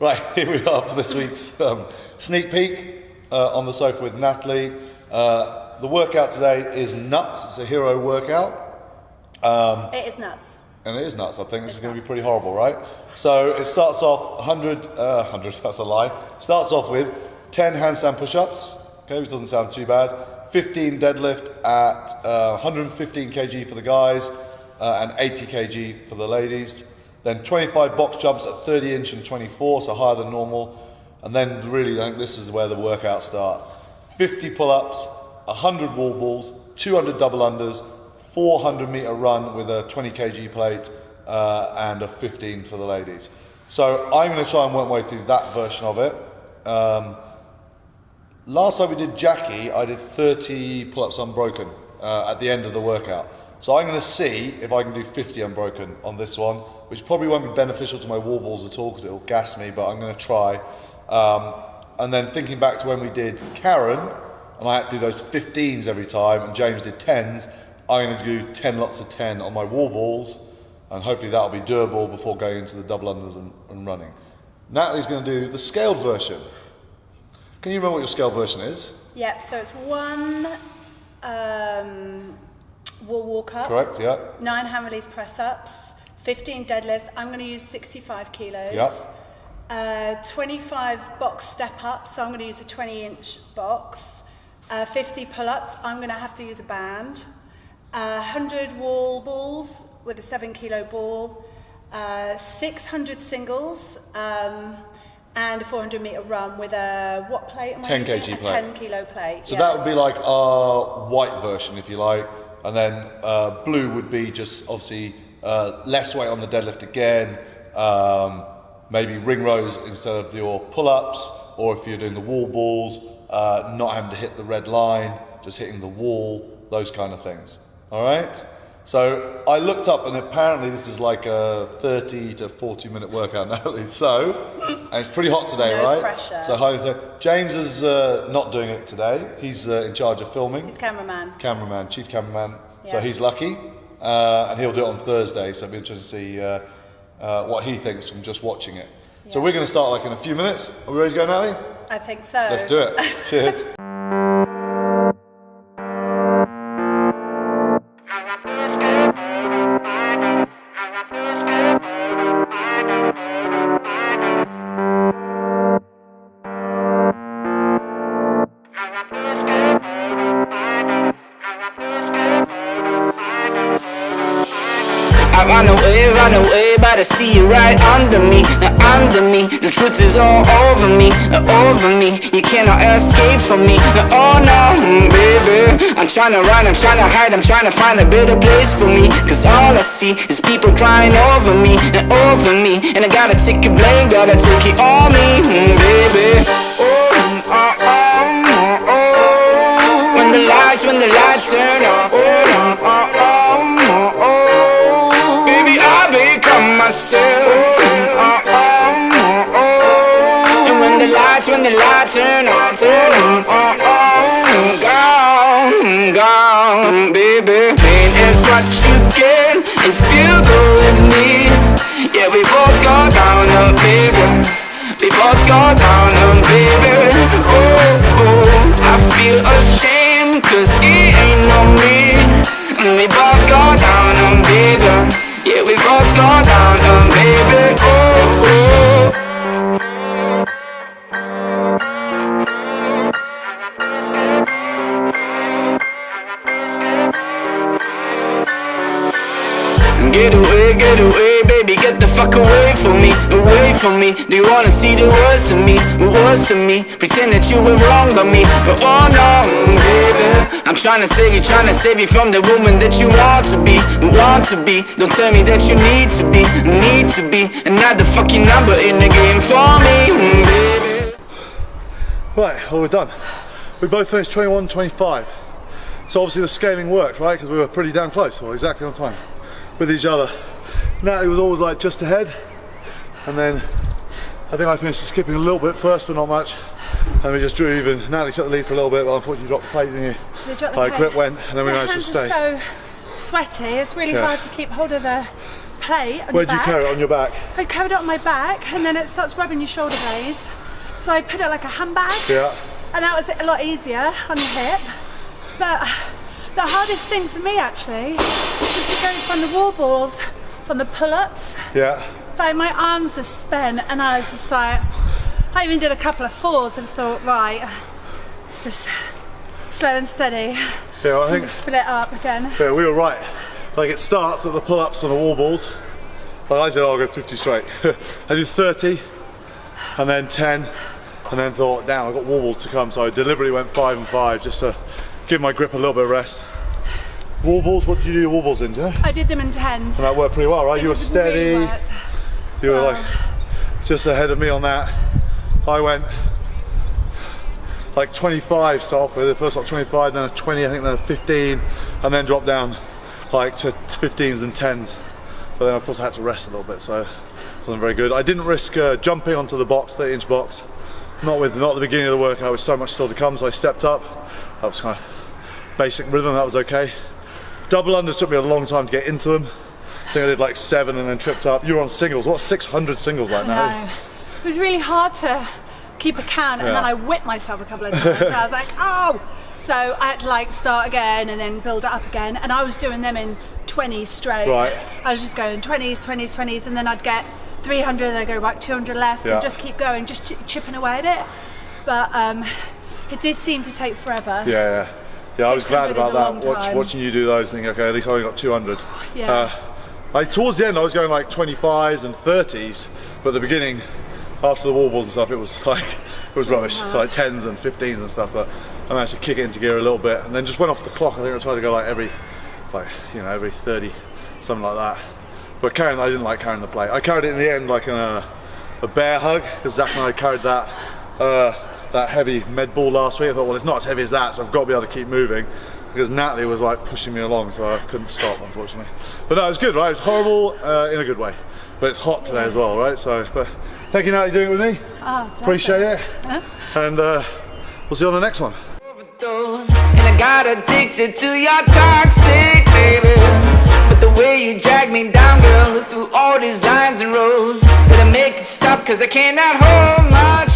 Right, here we are for this week's sneak peek on the sofa with Natalie. The workout today is nuts. It's a hero workout. It is nuts. And it is nuts. I think this is going to be pretty horrible, right? So it starts off 100, that's a lie. Starts off with 10 handstand push-ups, okay, which doesn't sound too bad. 15 deadlift at 115 kg for the guys and 80 kg for the ladies. Then 25 box jumps at 30 inch and 24, so higher than normal. And then really, I think this is where the workout starts. 50 pull-ups, 100 wall balls, 200 double unders, 400 meter run with a 20 kg plate and a 15 for the ladies. So I'm going to try and work my way through that version of it. Last time we did Jackie, I did 30 pull-ups unbroken at the end of the workout. So I'm going to see if I can do 50 unbroken on this one, which probably won't be beneficial to my wall balls at all because it will gas me, but I'm going to try. And then thinking back to when we did Karen, and I had to do those 15s every time, and James did 10s, I'm going to do 10 lots of 10 on my wall balls, and hopefully that'll be doable before going into the double unders and running. Natalie's going to do the scaled version. Can you remember what your scaled version is? Yep, so it's one wall walk up. Correct, yeah. 9 hand release press ups, 15 deadlifts. I'm going to use 65 kilos. Yep. 25 box step ups, so I'm going to use a 20-inch box. 50 pull ups, I'm going to have to use a band. 100 wall balls with a 7 kilo ball. 600 singles. And a 400 meter run with a what plate am I 10 using? kg plate. 10 kilo plate. So that would be like our white version, if you like, and then blue would be just obviously less weight on the deadlift again, maybe ring rows instead of your pull-ups, or if you're doing the wall balls, not having to hit the red line, just hitting the wall, those kind of things. All right? So I looked up, and apparently this is like a 30 to 40 minute workout, Natalie. So, and it's pretty hot today, no right? Pressure. So James is not doing it today. He's in charge of filming. He's cameraman. Chief cameraman. Yeah. So he's lucky, and he'll do it on Thursday. So it'll be interesting to see what he thinks from just watching it. Yeah. So we're going to start like in a few minutes. Are we ready to go, Natalie? I think so. Let's do it. Cheers. Run away, but I see you right under me, under me. The truth is all over me, over me. You cannot escape from me, oh no, baby. I'm trying to run, I'm trying to hide, I'm trying to find a better place for me. Cause all I see is people crying over me, over me. And I gotta take a blame, gotta take it on me, baby. When the lights turn off, myself. And when the lights turn on, gone, baby. Pain is what you get if you go with me. Yeah, we both go down, baby. We both go down, baby. Oh, I feel ashamed 'cause it ain't no me. We both go down, baby. Yeah, we both go down, baby, oh. Get away, baby, get the fuck away from me, away from me. Do you wanna see the worst of me, worst of me? Pretend that you were wrong by me, oh no, baby. I'm trying to save you from the woman that you want to be, want to be. Don't tell me that you need to be another fucking number in the game for me, baby. Right, well, we're done. We both finished 21, 25. So obviously the scaling worked, right? Because we were pretty damn close, or exactly on time with each other. Natalie was always like just ahead, and then I think I finished skipping a little bit first, but not much. And we just drew even. Natalie took the lead for a little bit, but unfortunately dropped the plate, didn't you? So dropped the plate. Grip went, and then we managed to stay. So sweaty. It's really hard to keep hold of the plate on Where'd your you back. carry it on your back? I carried it on my back, and then it starts rubbing your shoulder blades. So I put it like a handbag, Yeah. and that was a lot easier on your hip. But the hardest thing for me actually was to go from the wall balls, from the pull-ups. Yeah. Like my arms are spent, and I was just like, I even did a couple of falls and thought, right, just slow and steady. Yeah, I think. Just split up again. Yeah, we were right. Like it starts at the pull-ups and the wall balls. Like I said, I'll go 50 straight. I did 30, and then 10, and then thought, damn, I've got wall balls to come, so I deliberately went 5 and 5 just to give my grip a little bit of rest. Wall balls, what did you do your wall balls in, Joe? I did them in 10s. And that worked pretty well, right? You were steady. Really worked. You were like just ahead of me on that. I went like 25 start off with, first like 25, then a 20, I think then a 15, and then dropped down like to 15s and 10s. But then of course I had to rest a little bit, so it wasn't very good. I didn't risk jumping onto the box, 30-inch box. Not at the beginning of the workout, there was so much still to come, so I stepped up. That was kind of basic rhythm, that was okay. Double unders took me a long time to get into them. I think I did like 7 and then tripped up. You were on singles, what, 600 singles right now? No. It was really hard to keep a count, and then I whipped myself a couple of times. So I was like, oh! So I had to like start again and then build it up again, and I was doing them in 20s straight. Right. I was just going 20s, 20s, 20s, and then I'd get 300 and I'd go right 200 left, and just keep going, just chipping away at it. But it did seem to take forever. Yeah, I was glad 600 is a long about that. time. Watching you do those, thinking, okay, at least I only got 200. Yeah. Like towards the end, I was going like 25s and 30s, but at the beginning, after the wall balls and stuff, it was rubbish, like 10s and 15s and stuff. But I managed to kick it into gear a little bit, and then just went off the clock. I think I tried to go like every 30, something like that. But I didn't like carrying the plate. I carried it in the end like in a bear hug, because Zach and I carried that heavy med ball last week. I thought, well, it's not as heavy as that, so I've got to be able to keep moving. Because Natalie was like pushing me along, so I couldn't stop, unfortunately. But no, it was good, right? It's horrible in a good way, but it's hot today as well, right? So, but thank you, Natalie, doing it with me. Appreciate it. And we'll see you on the next one. And I got addicted to your toxic, baby. But the way you drag me down, girl, through all these lines and rows, better make it stop, cause I cannot hold my